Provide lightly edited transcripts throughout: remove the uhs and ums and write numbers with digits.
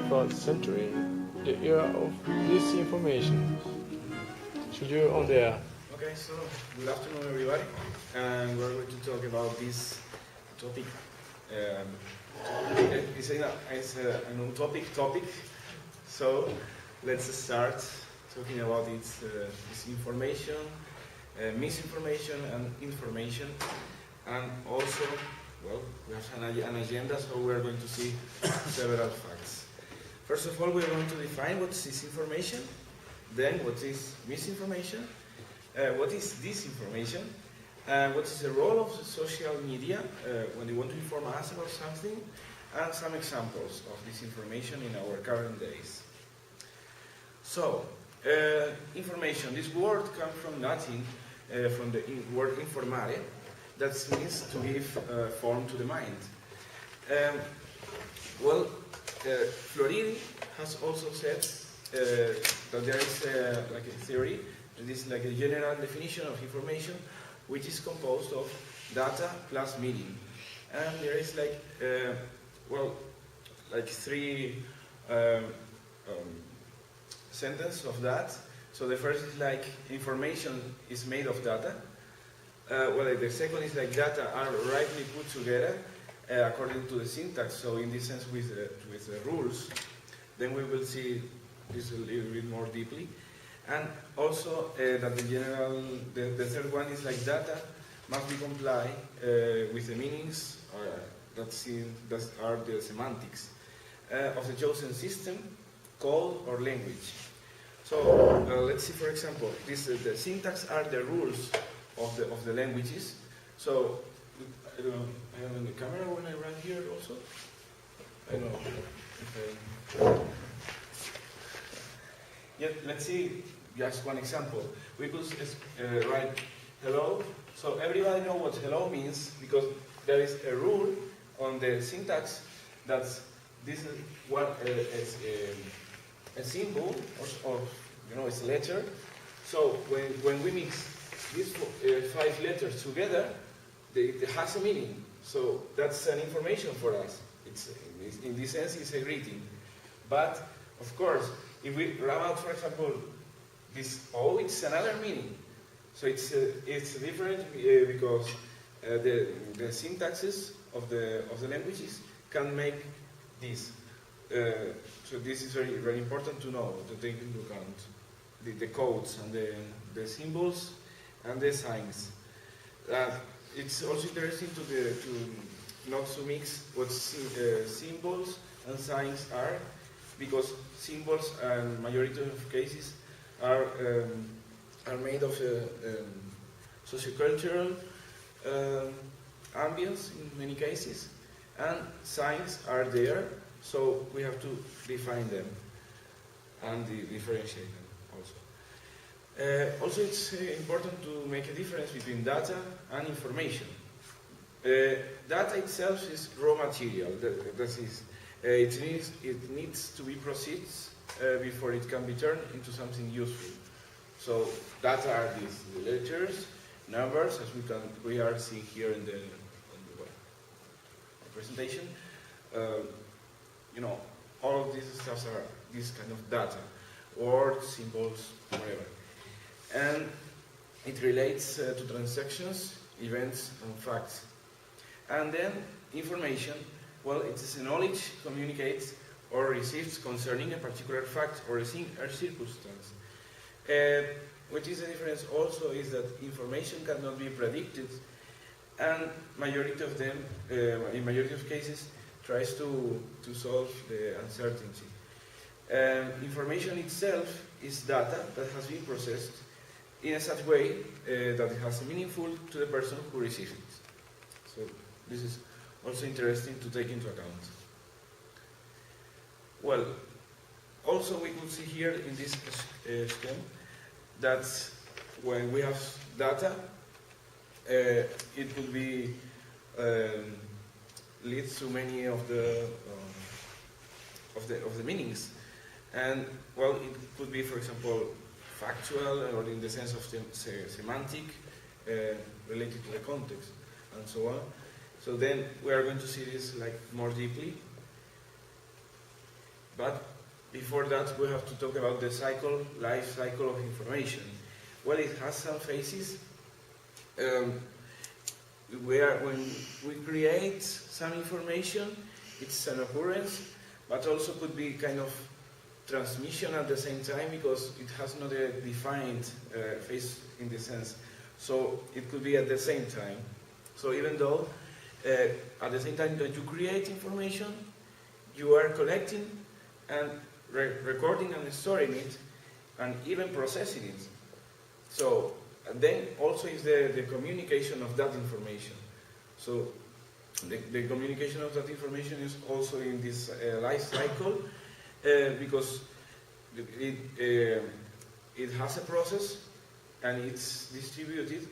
21st century, the era of disinformation. Should you on there? Okay, so good afternoon, everybody, and we're going to talk about this topic. It's an utopic topic, so let's start talking about its disinformation, misinformation, and information, and also, well, we have an agenda, so we're going to see several facts. First of all, we're going to define what is disinformation, then what is misinformation, what is disinformation, what is the role of the social media when they want to inform us about something, and some examples of disinformation in our current days. So, information. This word comes from Latin, from the word informare, that means to give form to the mind. Floridi has also said that there is like a theory, that is like a general definition of information, which is composed of data plus meaning. And there is like, three sentences of that. So the first is like, information is made of data. The second is like, data are rightly put together according to the syntax, so in this sense with the rules. Then we will see this a little bit more deeply. And also that the third one is like, data must be complied with the meanings that are the semantics of the chosen system, code, or language. So let's see, for example, the syntax are the rules of the languages. So I don't know, I am in the camera when I run here also. I don't know. Okay. Yeah, let's see just one example. We could write hello. So everybody knows what hello means because there is a rule on the syntax that this is what a symbol or it's a letter. So when we mix these 5 letters together, it has a meaning. So that's an information for us. In this sense, it's a greeting. But of course, if we grab out, for example, this O, it's another meaning. So it's different because the syntaxes of the languages can make this. So this is very, very important to know, to take into account the codes and the symbols and the signs. It's also interesting to not to mix what symbols and signs are, because symbols, in majority of cases, are made of sociocultural ambience in many cases, and signs are there, so we have to define them and differentiate them also. Also, it's important to make a difference between data and information. Data itself is raw material. It needs to be processed before it can be turned into something useful. So data are these letters, numbers, as we are seeing here in the presentation. All of these stuff are this kind of data, words, symbols, whatever. And it relates to transactions, events, and facts. And then information, it is a knowledge communicated or received concerning a particular fact or a circumstance. What is the difference also is that information cannot be predicted, and majority of them, in majority of cases, tries to solve the uncertainty. Information itself is data that has been processed in a such way that it has meaningful to the person who receives it. So this is also interesting to take into account. Well, also we could see here in this scheme that when we have data, it could be leads to many of the meanings, and it could be, for example, factual or in the sense of semantic, related to the context, and so on. So then we are going to see this more deeply. But before that, we have to talk about the life cycle of information. Well, it has some phases. When we create some information, it's an occurrence, but also could be kind of transmission at the same time, because it has not a defined phase in the sense. So it could be at the same time. So even though at the same time that you create information, you are collecting and recording and storing it, and even processing it. So and then also is the communication of that information. So the communication of that information is also in this life cycle, because it has a process, and it's distributed,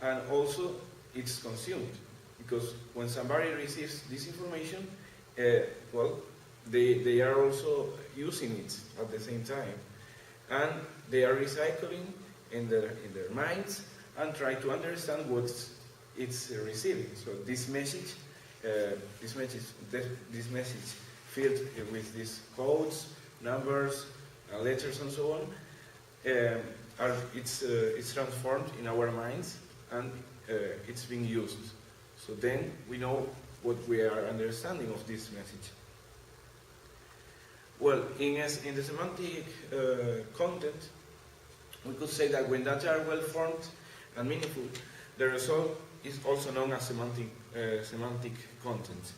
and also it's consumed. Because when somebody receives this information, well, they are also using it at the same time, and they are recycling in their minds and try to understand what it's receiving. So this message filled with these codes, numbers, letters, and so on, it's transformed in our minds, and it's being used. So then we know what we are understanding of this message. Well, in the semantic content, we could say that when data are well formed and meaningful, the result is also known as semantic content.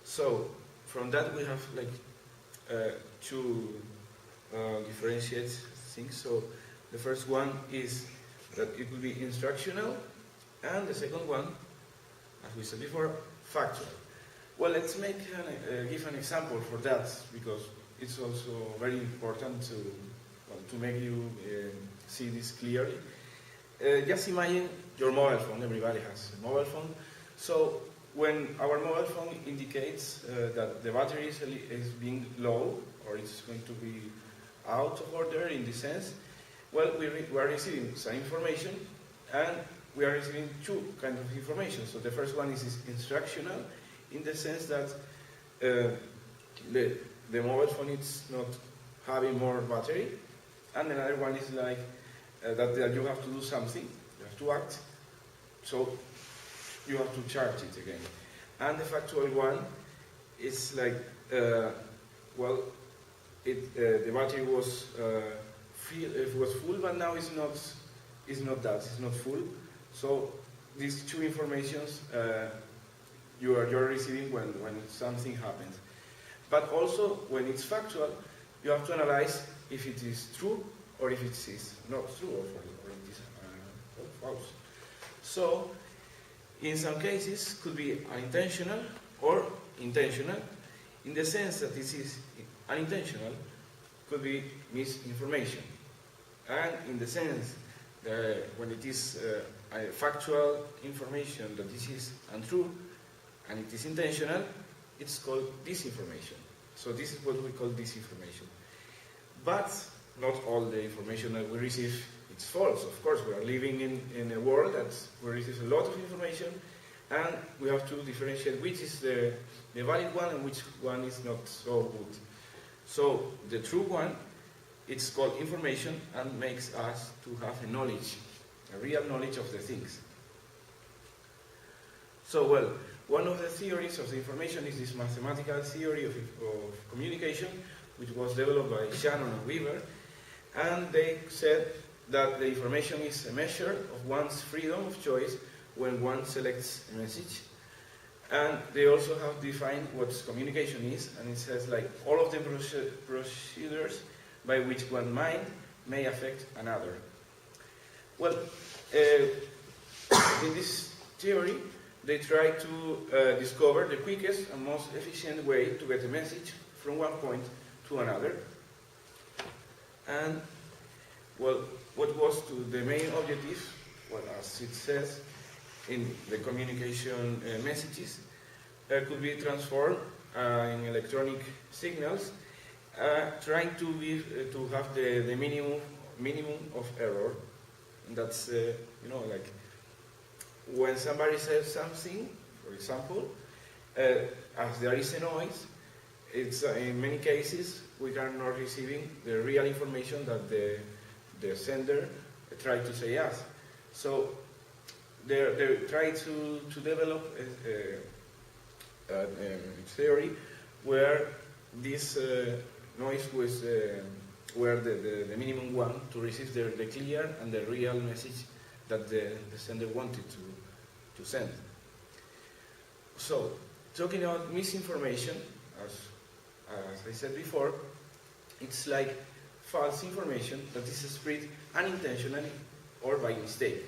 So from that we have like two differentiate things. So the first one is that it will be instructional, and the second one, as we said before, factual. Well, let's give an example for that, because it's also very important to make you see this clearly. Just imagine your mobile phone. Everybody has a mobile phone. So when our mobile phone indicates that the battery is being low, or it's going to be out of order in this sense, well, we are receiving some information, and we are receiving two kinds of information. So the first one is instructional, in the sense that the mobile phone is not having more battery, and another one is like that you have to do something, you have to act, so you have to charge it again. And the factual one is like, well, the battery was full, but now it's not full. So these two informations you're receiving when something happens. But also, when it's factual, you have to analyze if it is true or if it is not true, or it is false. So, in some cases, could be unintentional or intentional, in the sense that this is unintentional, could be misinformation. And in the sense that when it is factual information that this is untrue, and it is intentional, it's called disinformation. So this is what we call disinformation. But not all the information that we receive is false. Of course, we are living in a world that we receive a lot of information, and we have to differentiate which is the valid one and which one is not so good. So the true one, it's called information, and makes us to have a knowledge, a real knowledge of the things. So, well, one of the theories of the information is this mathematical theory of communication, which was developed by Shannon and Weaver, and they said that the information is a measure of one's freedom of choice when one selects a message. And they also have defined what communication is, and it says like all of the procedures by which one mind may affect another. Well, in this theory, they try to discover the quickest and most efficient way to get a message from one point to another. And, well, what was the main objective? Well, as it says in the communication messages, could be transformed in electronic signals, trying to have the minimum of error. And that's, like, when somebody says something, for example, as there is a noise, it's in many cases we are not receiving the real information that the sender tried to say us. So they try to develop a theory where this noise was where the minimum one to receive the clear and the real message that the sender wanted to send. So, talking about misinformation, as I said before, it's like false information that is spread unintentionally or by mistake.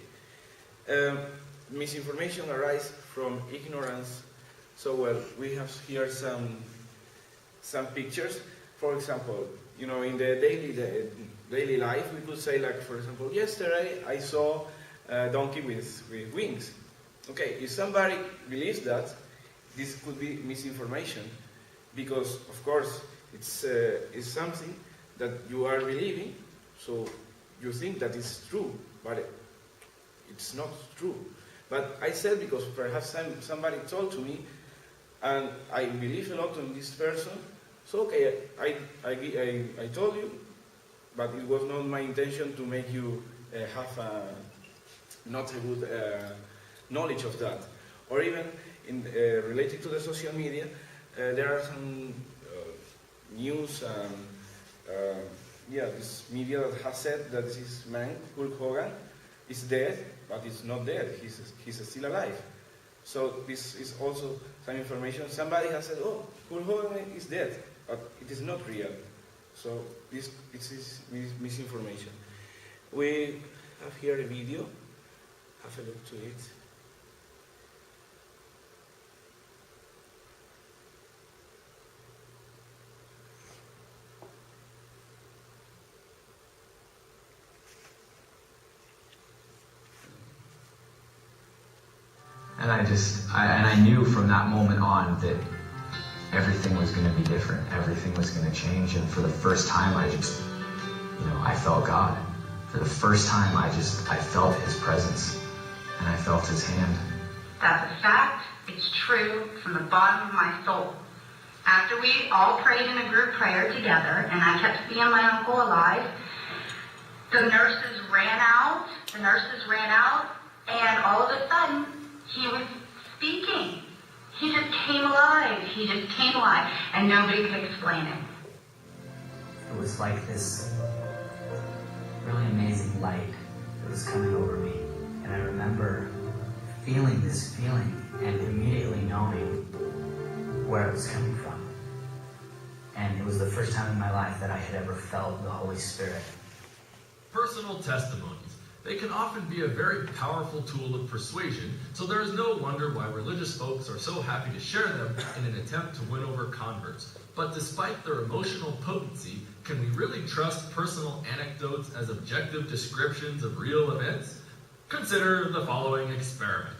Misinformation arises from ignorance. So, well, we have here some pictures. For example, in the daily life, we could say, like, for example, yesterday I saw a donkey with wings. Okay, if somebody believes that, this could be misinformation, because of course it's something that you are believing, so you think that it's true, but it's not true. But I said because perhaps somebody told to me, and I believe a lot in this person. So okay, I told you, but it was not my intention to make you have not a good knowledge of that. Or even related to the social media, there are some news this media that has said that this man, Hulk Hogan, is dead, but he's not dead, he's still alive. So this is also some information. Somebody has said, oh, Hulk Hogan is dead, but it is not real. So this is misinformation. We have here a video. Have a look to it. And I knew from that moment on that everything was going to be different. Everything was going to change. And for the first time, I felt God. For the first time, I felt His presence. And I felt His hand. That's a fact. It's true from the bottom of my soul. After we all prayed in a group prayer together, and I kept seeing my uncle alive, the nurses ran out, and all of a sudden, he was speaking. He just came alive. And nobody could explain it. It was like this really amazing light that was coming over me. And I remember feeling this feeling and immediately knowing where it was coming from. And it was the first time in my life that I had ever felt the Holy Spirit. Personal testimonies. They can often be a very powerful tool of persuasion, so there is no wonder why religious folks are so happy to share them in an attempt to win over converts. But despite their emotional potency, can we really trust personal anecdotes as objective descriptions of real events? Consider the following experiment.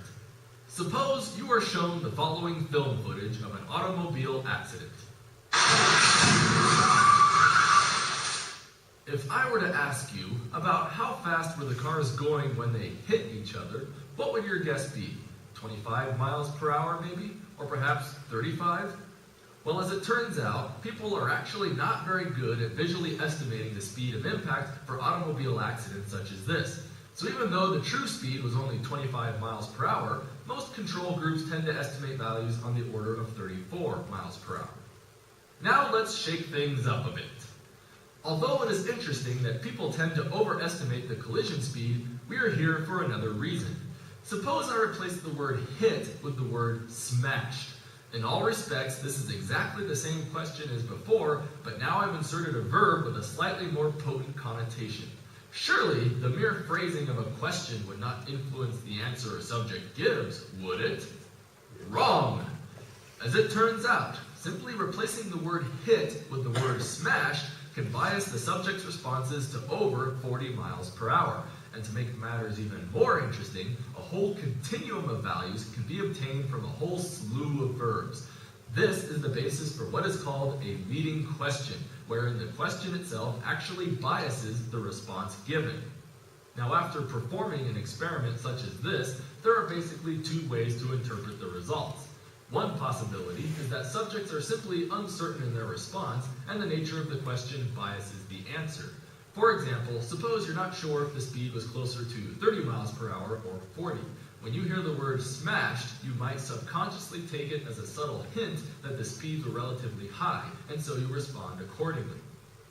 Suppose you are shown the following film footage of an automobile accident. If I were to ask you about how fast were the cars going when they hit each other, what would your guess be? 25 miles per hour maybe? Or perhaps 35? Well, as it turns out, people are actually not very good at visually estimating the speed of impact for automobile accidents such as this. So even though the true speed was only 25 miles per hour, most control groups tend to estimate values on the order of 34 miles per hour. Now let's shake things up a bit. Although it is interesting that people tend to overestimate the collision speed, we are here for another reason. Suppose I replace the word hit with the word smashed. In all respects, this is exactly the same question as before, but now I've inserted a verb with a slightly more potent connotation. Surely, the mere phrasing of a question would not influence the answer a subject gives, would it? Wrong! As it turns out, simply replacing the word hit with the word smashed can bias the subject's responses to over 40 miles per hour. And to make matters even more interesting, a whole continuum of values can be obtained from a whole slew of verbs. This is the basis for what is called a leading question, wherein the question itself actually biases the response given. Now, after performing an experiment such as this, there are basically two ways to interpret the results. One possibility is that subjects are simply uncertain in their response, and the nature of the question biases the answer. For example, suppose you're not sure if the speed was closer to 30 miles per hour or 40. When you hear the word smashed, you might subconsciously take it as a subtle hint that the speeds were relatively high, and so you respond accordingly.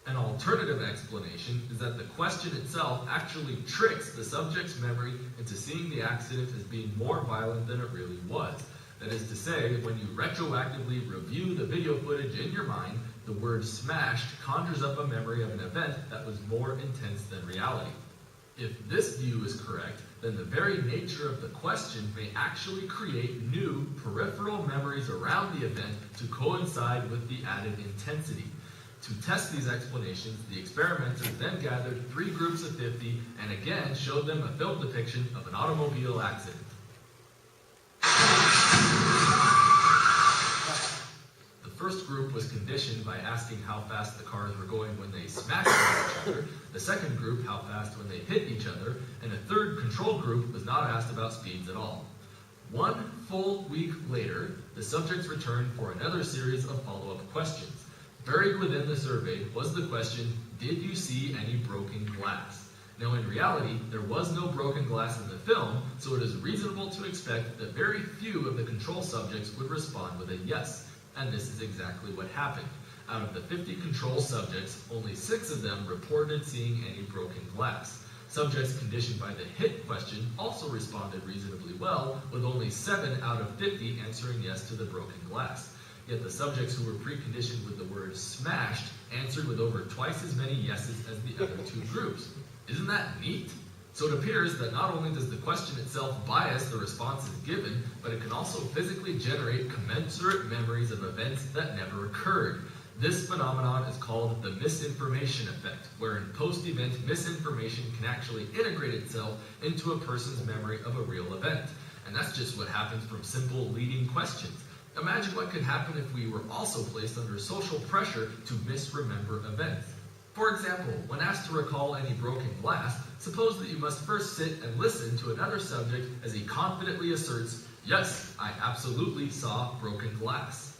An alternative explanation is that the question itself actually tricks the subject's memory into seeing the accident as being more violent than it really was. That is to say, when you retroactively review the video footage in your mind, the word smashed conjures up a memory of an event that was more intense than reality. If this view is correct, then the very nature of the question may actually create new peripheral memories around the event to coincide with the added intensity. To test these explanations, the experimenters then gathered 3 groups of 50 and again showed them a film depiction of an automobile accident. The first group was conditioned by asking how fast the cars were going when they smashed into each other, the second group how fast when they hit each other, and a third control group was not asked about speeds at all. 1 full week later, the subjects returned for another series of follow-up questions. Buried within the survey was the question, did you see any broken glass? Now in reality, there was no broken glass in the film, so it is reasonable to expect that very few of the control subjects would respond with a yes. And this is exactly what happened. Out of the 50 control subjects, only 6 of them reported seeing any broken glass. Subjects conditioned by the hit question also responded reasonably well, with only 7 out of 50 answering yes to the broken glass. Yet the subjects who were preconditioned with the word smashed answered with over twice as many yeses as the other 2 groups. Isn't that neat? So it appears that not only does the question itself bias the responses given, but it can also physically generate commensurate memories of events that never occurred. This phenomenon is called the misinformation effect, wherein post-event misinformation can actually integrate itself into a person's memory of a real event. And that's just what happens from simple leading questions. Imagine what could happen if we were also placed under social pressure to misremember events. For example, when asked to recall any broken glass, suppose that you must first sit and listen to another subject as he confidently asserts, "Yes, I absolutely saw broken glass."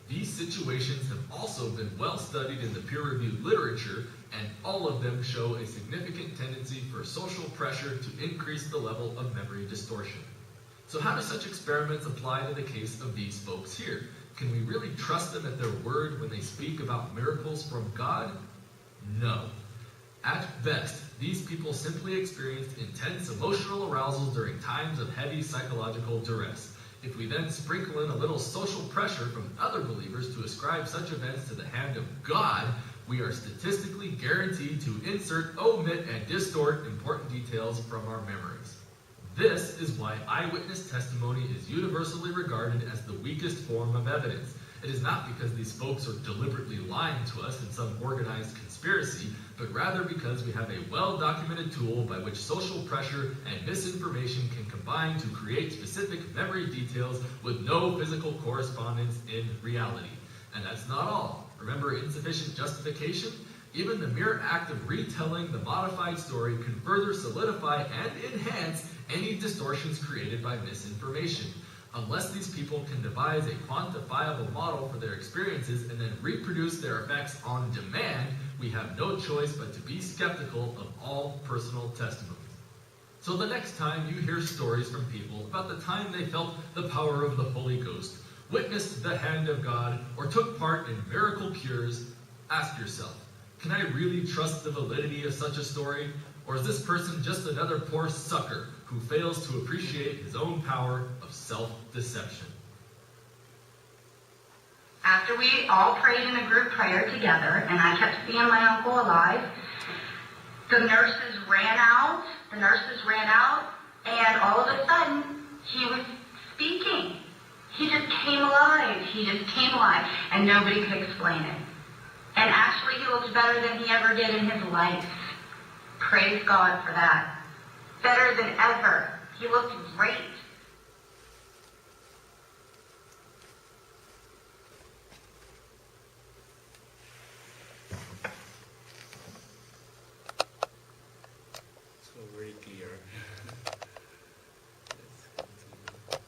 These situations have also been well studied in the peer-reviewed literature, and all of them show a significant tendency for social pressure to increase the level of memory distortion. So how do such experiments apply to the case of these folks here? Can we really trust them at their word when they speak about miracles from God? No. At best, these people simply experienced intense emotional arousal during times of heavy psychological duress. If we then sprinkle in a little social pressure from other believers to ascribe such events to the hand of God, we are statistically guaranteed to insert, omit, and distort important details from our memories. This is why eyewitness testimony is universally regarded as the weakest form of evidence. It is not because these folks are deliberately lying to us in some organized conspiracy, but rather because we have a well-documented tool by which social pressure and misinformation can combine to create specific memory details with no physical correspondence in reality. And that's not all. Remember insufficient justification? Even the mere act of retelling the modified story can further solidify and enhance any distortions created by misinformation. Unless these people can devise a quantifiable model for their experiences and then reproduce their effects on demand, we have no choice but to be skeptical of all personal testimonies. So the next time you hear stories from people about the time they felt the power of the Holy Ghost, witnessed the hand of God, or took part in miracle cures, ask yourself, can I really trust the validity of such a story? Or is this person just another poor sucker who fails to appreciate his own power of self-deception? After we all prayed in a group prayer together, and I kept seeing my uncle alive, the nurses ran out, and all of a sudden, he was speaking. He just came alive, and nobody could explain it. And actually, he looked better than he ever did in his life. Praise God for that. Better than ever. He looked great. So very clear. Let's continue.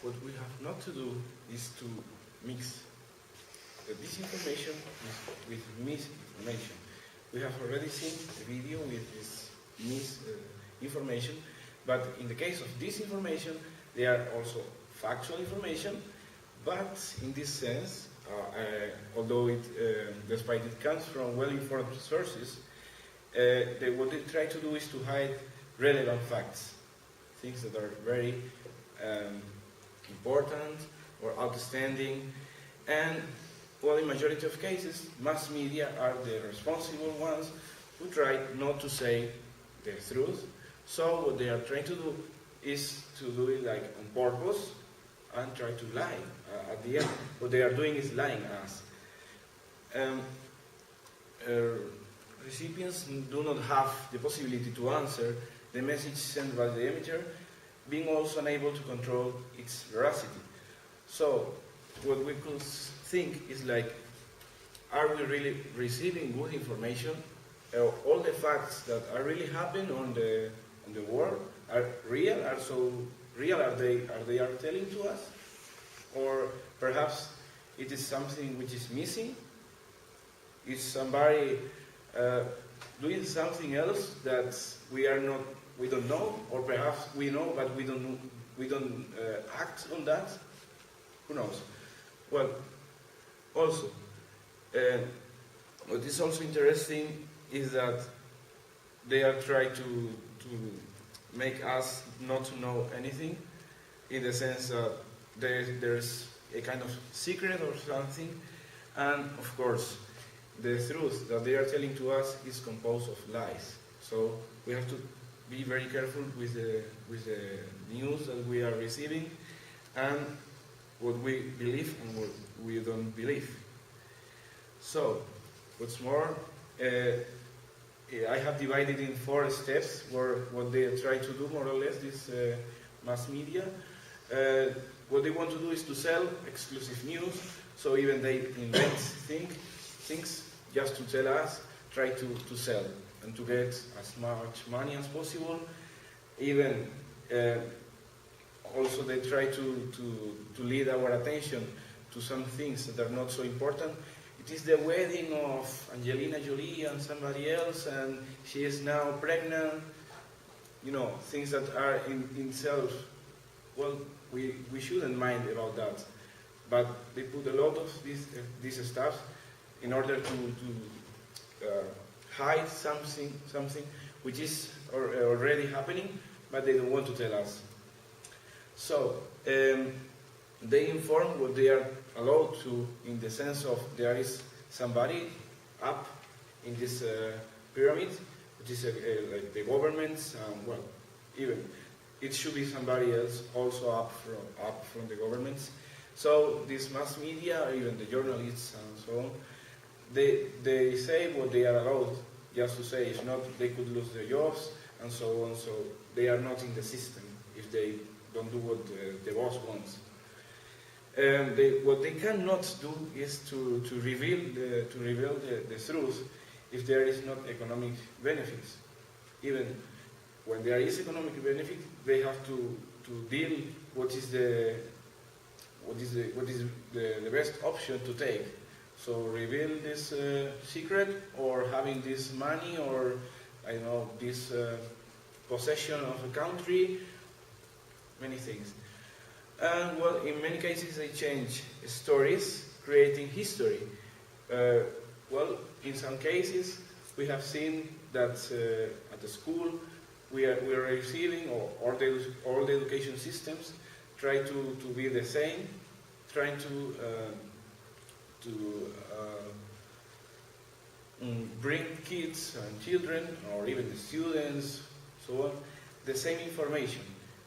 what we have not to do is to mix the disinformation with misinformation. We have already seen a video with this misinformation, but in the case of disinformation, they are also factual information, but in this sense, although despite it comes from well-informed sources, what they try to do is to hide relevant facts, things that are very important or outstanding, and well, in majority of cases, mass media are the responsible ones who try not to say the truth. So what they are trying to do is to do it like on purpose and try to lie. At the end, what they are doing is lying us. Recipients do not have the possibility to answer the message sent by the emitter, being also unable to control its veracity. So what we could think is like, are we really receiving good information? All the facts that are really happening on the world are real? Are so real? Are they telling to us? Or perhaps it is something which is missing? Is somebody doing something else that we don't know, or perhaps we know but we don't act on that? Who knows? Well, also, what is also interesting is that they are trying to make us not to know anything, in the sense that there's a kind of secret or something, and of course, the truth that they are telling to us is composed of lies. So we have to be very careful with the news that we are receiving, and what we believe and what we don't believe. So, what's more, I have divided in 4 steps what they try to do, more or less, this mass media. What they want to do is to sell exclusive news, so even they invent things just to tell us, try to sell, and to get as much money as possible. Even also they try to lead our attention to some things that are not so important. It is the wedding of Angelina Jolie and somebody else, and she is now pregnant. You know, things that are in itself, well, we shouldn't mind about that. But they put a lot of this stuff in order to hide something which is already happening, but they don't want to tell us. So, they inform what they are allowed to, in the sense of there is somebody up in this pyramid, which is like the governments, well, even it should be somebody else also up from the governments. So this mass media, even the journalists and so on, they say what they are allowed just to say. If not, they could lose their jobs and so on. So they are not in the system if they don't do what the boss wants. What they cannot do is to reveal the truth if there is not economic benefits. Even when there is economic benefit, they have to deal what is the best option to take. So reveal this secret, or having this money, or I don't know, this possession of a country, many things. And well, in many cases they change stories, creating history. Well, in some cases we have seen that at the school we are receiving, or all the education systems try to be the same, trying to bring kids and children, or even the students, so on, the same information.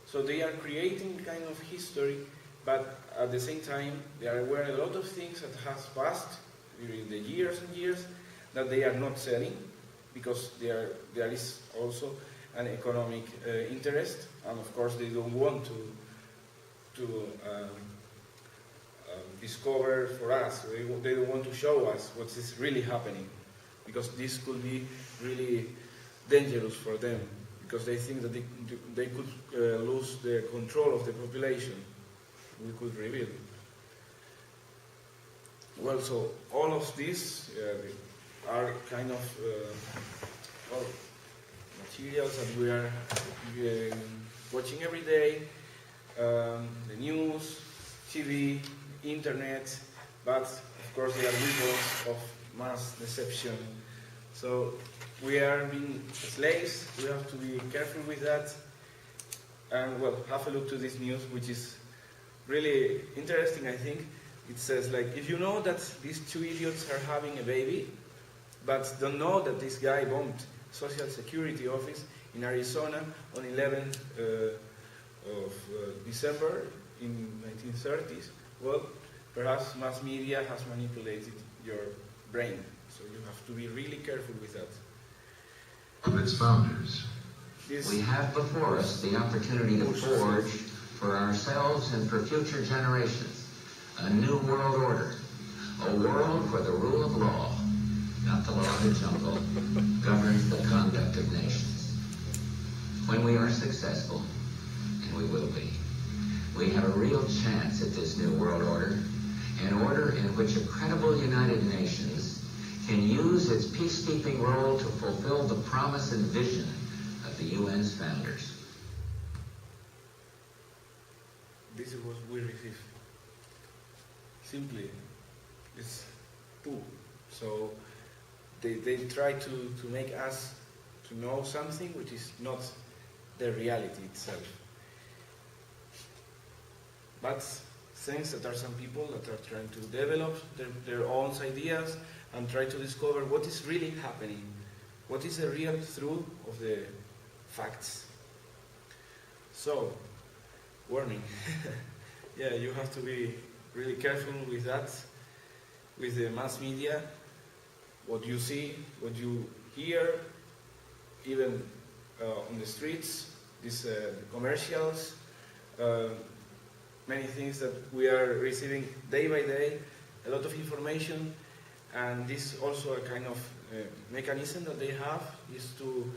So they are creating kind of history, but at the same time they are aware a lot of things that has passed during the years and years that they are not selling, because there is also an economic interest, and of course they don't want to discover for us. They don't want to show us what is really happening, because this could be really dangerous for them, because they think that they could lose the control of the population. we could reveal. Well, so all of these are kind of well, materials that we are watching every day, the news, TV, internet, but of course they are weapons of mass deception. So we are being slaves, we have to be careful with that. And well, have a look to this news, which is really interesting, I think. It says, like, if you know that these two idiots are having a baby, but don't know that this guy bombed Social Security office in Arizona on 11th of December in 1930s, well, perhaps mass media has manipulated your brain. So you have to be really careful with that. Of its founders. We have before us the opportunity to forge for ourselves and for future generations a new world order, a world where the rule of law, not the law of the jungle, governs the conduct of nations. When we are successful, and we will be, we have a real chance at this new world order, an order in which a credible United Nations can use its peacekeeping role to fulfill the promise and vision of the UN's founders. This is what we receive. Simply, it's poo. So they try to make us to know something which is not the reality itself. But thanks that there are some people that are trying to develop their own ideas and try to discover what is really happening, what is the real truth of the facts. So, warning. Yeah, you have to be really careful with that, with the mass media, what you see, what you hear, even on the streets, these commercials, many things that we are receiving day by day, a lot of information, and this is also a kind of mechanism that they have is to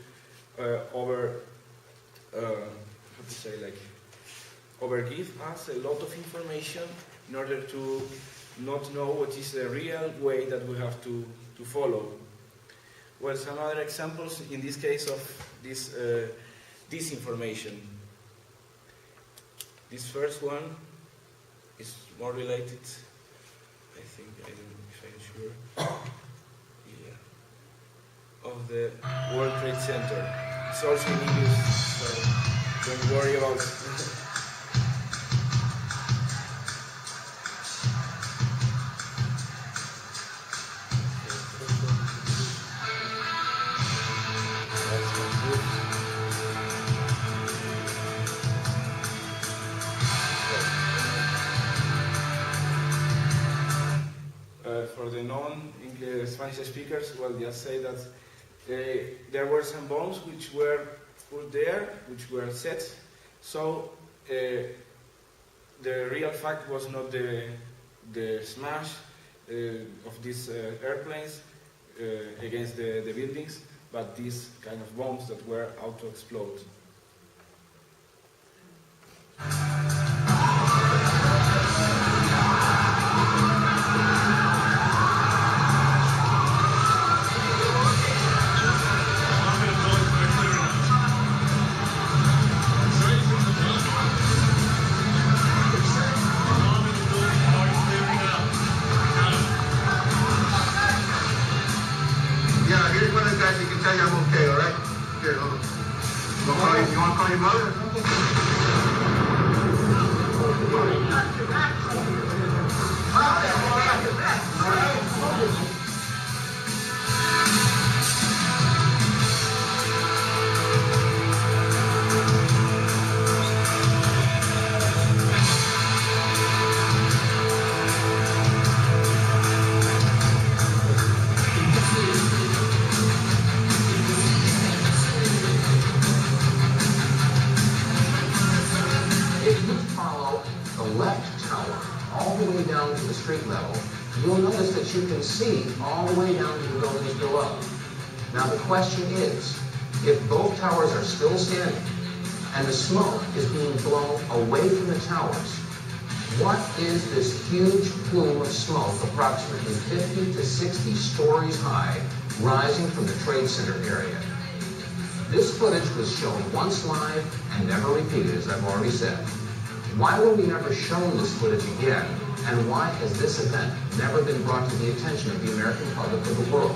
overgive us a lot of information in order to not know what is the real way that we have to follow. Well, some other examples in this case of this disinformation. This first one is more related, I think, I don't know if I'm sure, yeah, of the World Trade Center. It's also in English, so don't worry about it. For the non-Spanish speakers, well, just say that there were some bombs which were put there, which were set, so the real fact was not the smash of these airplanes against the buildings, but these kind of bombs that were out to explode. You can see all the way down to the buildings below. Now the question is, if both towers are still standing and the smoke is being blown away from the towers, What is this huge plume of smoke, approximately 50 to 60 stories high, rising from the Trade Center area? This footage was shown once live and never repeated, as I've already said. Why were we never shown this footage again? And why has this event never been brought to the attention of the American public or the world?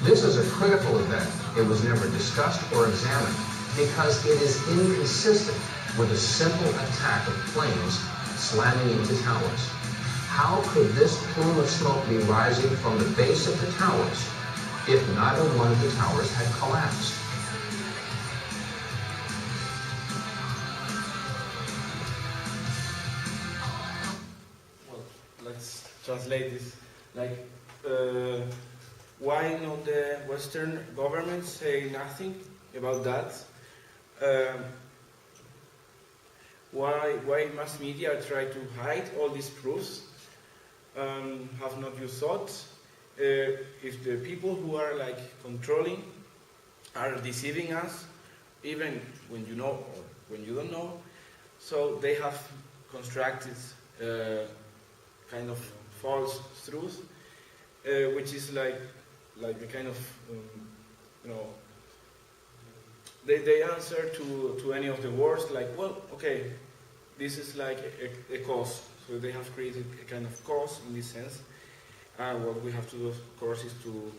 This is a critical event. It was never discussed or examined because it is inconsistent with a simple attack of planes slamming into towers. How could this plume of smoke be rising from the base of the towers if neither one of the towers had collapsed? Well, let's translate this. Like, why not the Western governments say nothing about that? Why mass media try to hide all these proofs? Have not you thought if the people who are like controlling are deceiving us, even when you know or when you don't know? So they have constructed kind of false truth, which is like a kind of they answer to any of the words like, well, okay, this is like a cause. So they have created a kind of cause in this sense. And what we have to do, of course, is to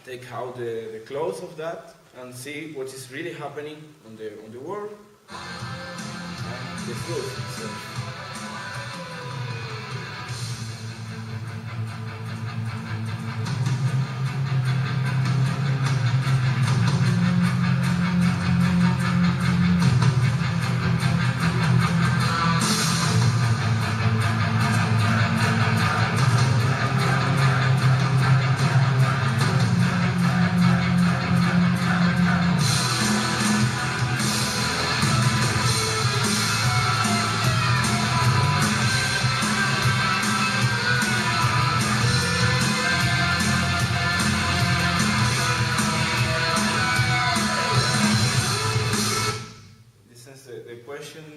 take out the clothes of that and see what is really happening on the world and the truth itself.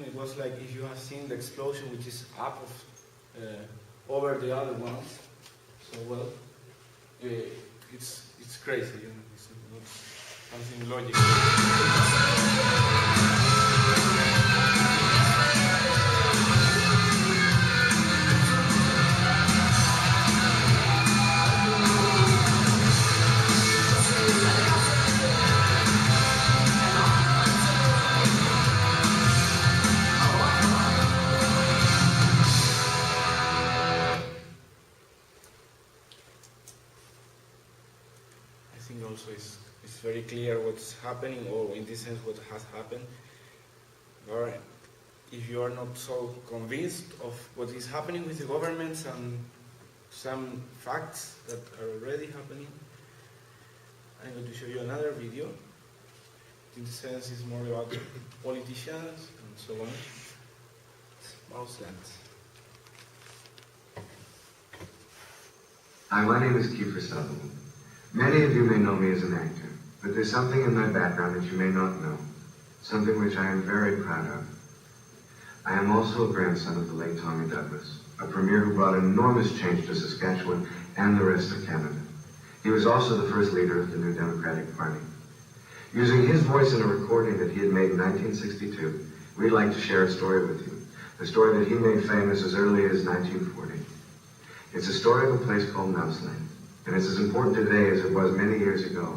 It was like if you have seen the explosion which is up of, over the other ones, so well, it's crazy, you know, it's not something logical. Also it's very clear what's happening, or in this sense what has happened. Or if you are not so convinced of what is happening with the governments and some facts that are already happening, I'm going to show you another video. In this sense it's more about politicians and so on. Mouseland. Hi, my name is Kiefer Sutherland. Many of you may know me as an actor, but there's something in my background that you may not know, something which I am very proud of. I am also a grandson of the late Tommy Douglas, a premier who brought enormous change to Saskatchewan and the rest of Canada. He was also the first leader of the New Democratic Party. Using his voice in a recording that he had made in 1962, we'd like to share a story with you, a story that he made famous as early as 1940. It's a story of a place called Mouseland. And it's as important today as it was many years ago.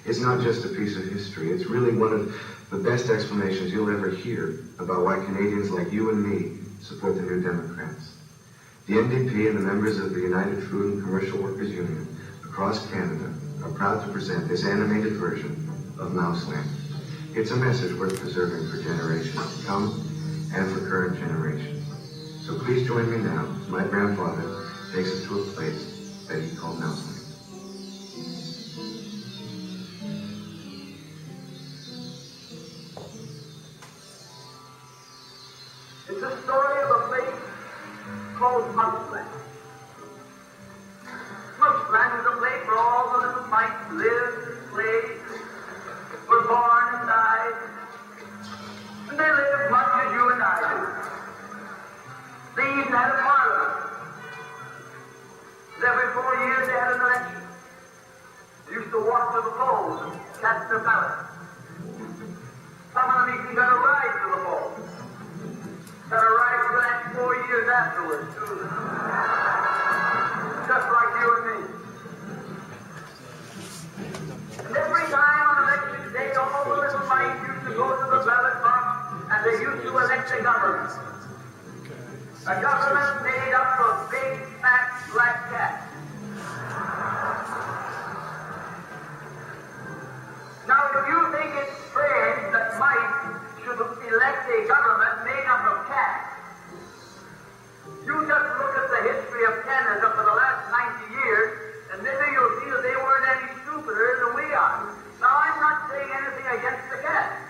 It's not just a piece of history. It's really one of the best explanations you'll ever hear about why Canadians like you and me support the New Democrats. The NDP and the members of the United Food and Commercial Workers Union across Canada are proud to present this animated version of Mouseland. It's a message worth preserving for generations to come and for current generations. So please join me now as my grandfather takes us to a place that he called Mouseland. It's a story of a place called Mouseland. Mouseland is a place where all the little mice lived, played, were born and died, and they lived much as you and I do. had a parliament. Every 4 years they had an election. They used to walk to the polls and cast their ballot. Some of them even got a ride to the polls. Got a ride for the next 4 years afterwards, too. Just like you and me. And every time on election day, all the little mice used to go to the ballot box and they used to elect a government. A government made up of big, fat, black cats. Now, if you think it's strange that mice should elect a government made up of cats, you just look at the history of Canada for the last 90 years, and maybe you'll see that they weren't any stupider than we are. Now, I'm not saying anything against the cats.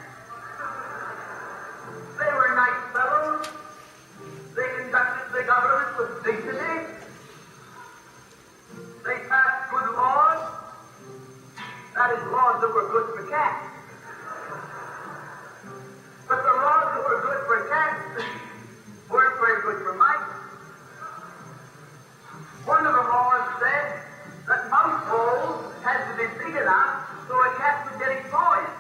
They were nice fellows. They conducted the government with dignity. They passed good laws. That is, laws that were good for cats. But the laws that were good for cats weren't very good for mice. One of the laws said that mouse holes had to be big enough so a cat would get its toys.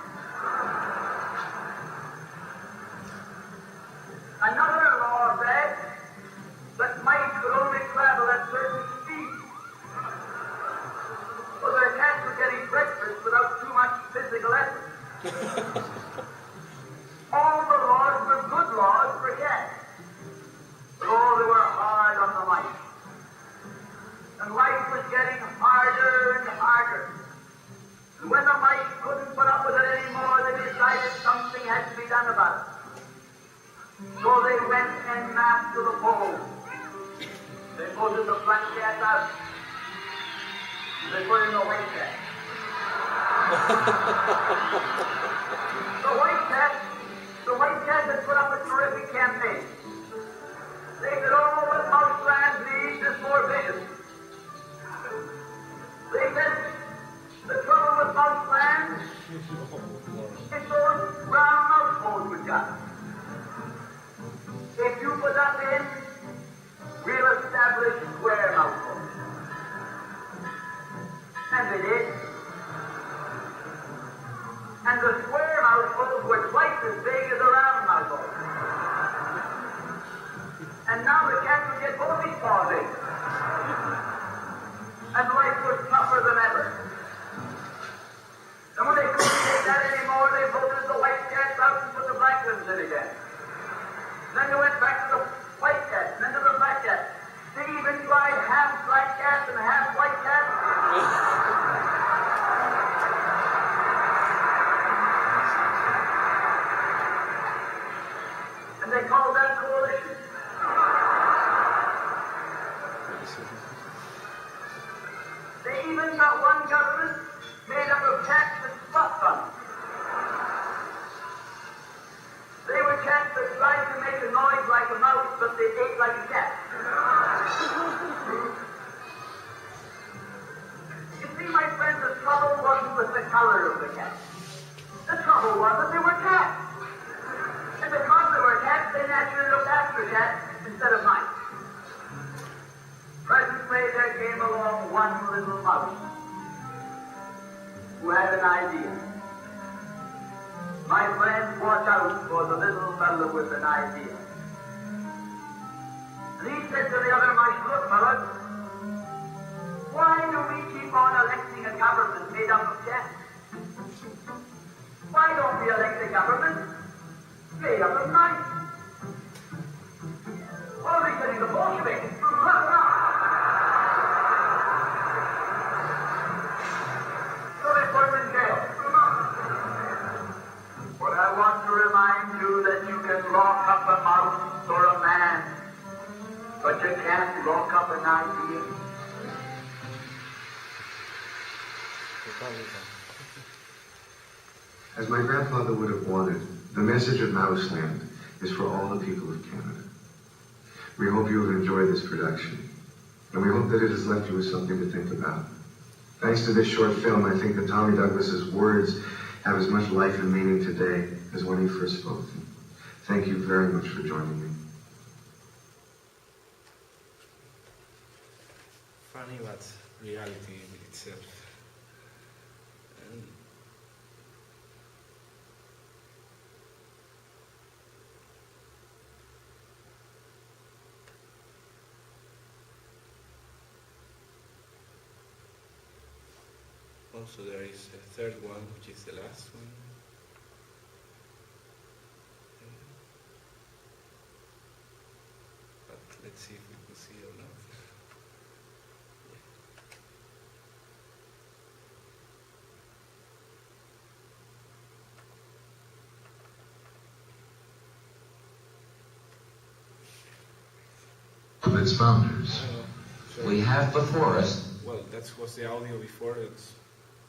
Another law said that mice could only travel at certain speeds, so that a cat would get its breakfast without too much physical effort. All the laws were good laws for cats, but all they were hard on the mice. And life was getting harder and harder. And when the mice couldn't put up with it anymore, they decided something had to be done about it. So they went en masse to the polls. They voted the black cat out. They put in the white cat. The white cat had put up a terrific campaign. They said, oh, what Mouseland needs is more vision. They said, the trouble with Mouseland is those brown mouse holes we've got. If you put that in, we'll establish square mouse holes. And they did. And the square mouse holes were twice as big as the round mouse holes. And now the cat would get both his paws in. And life was tougher than ever. And when they couldn't take that anymore, they voted the white cats out and put the black ones in again. Then they went back to the white cat, then to the black cat. They even tried half black cats and half white cats. And they called that coalition. They even got one government made up of cats with spots on it. They were cats that tried to make a noise like a mouse, but they ate like a cat. You see, my friends, the trouble wasn't with the color of the cat. The trouble was that they were cats. And because they were cats, they naturally looked after cats instead of mice. Presently, there came along one little mouse who had an idea. My friends, watch out for the little fellow with an idea. And he said to the other mice, look, fellas, why do we keep on electing a government made up of cats? Why don't we elect a government made up of mice? What are they getting the Bolsheviks? So they put him in jail. But I want to remind you that you can lock up a mouse or a man, but you can't lock up an idea. As my grandfather would have wanted, the message of Mouseland is for all the people of Canada. We hope you have enjoyed this production, and we hope that it has left you with something to think about. Thanks to this short film, I think that Tommy Douglas's words have as much life and meaning today as when he first spoke them. Thank you very much for joining me. funny, but reality with itself. And also there is a third one, which is the last one. But let's see if we can see or not. Of its founders. We have before us Well, that was the audio before. It's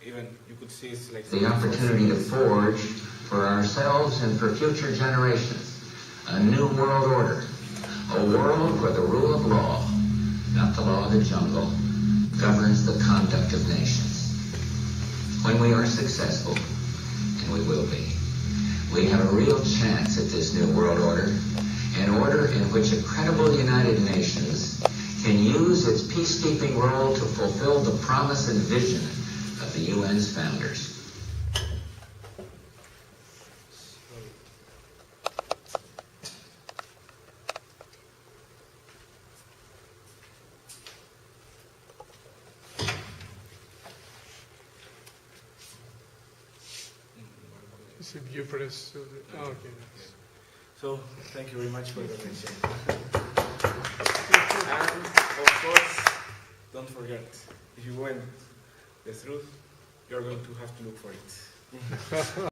even you could see it's like the opportunity to forge for ourselves and for future generations a new world order, a world where the rule of law, not the law of the jungle, governs the conduct of nations. When we are successful, and we will be, we have a real chance at this new world order, an order in which a credible United Nations can use its peacekeeping role to fulfill the promise and vision of the UN's founders. Is it you press? Oh, okay. So, thank you very much for your attention. And, of course, don't forget, if you want the truth, you're going to have to look for it.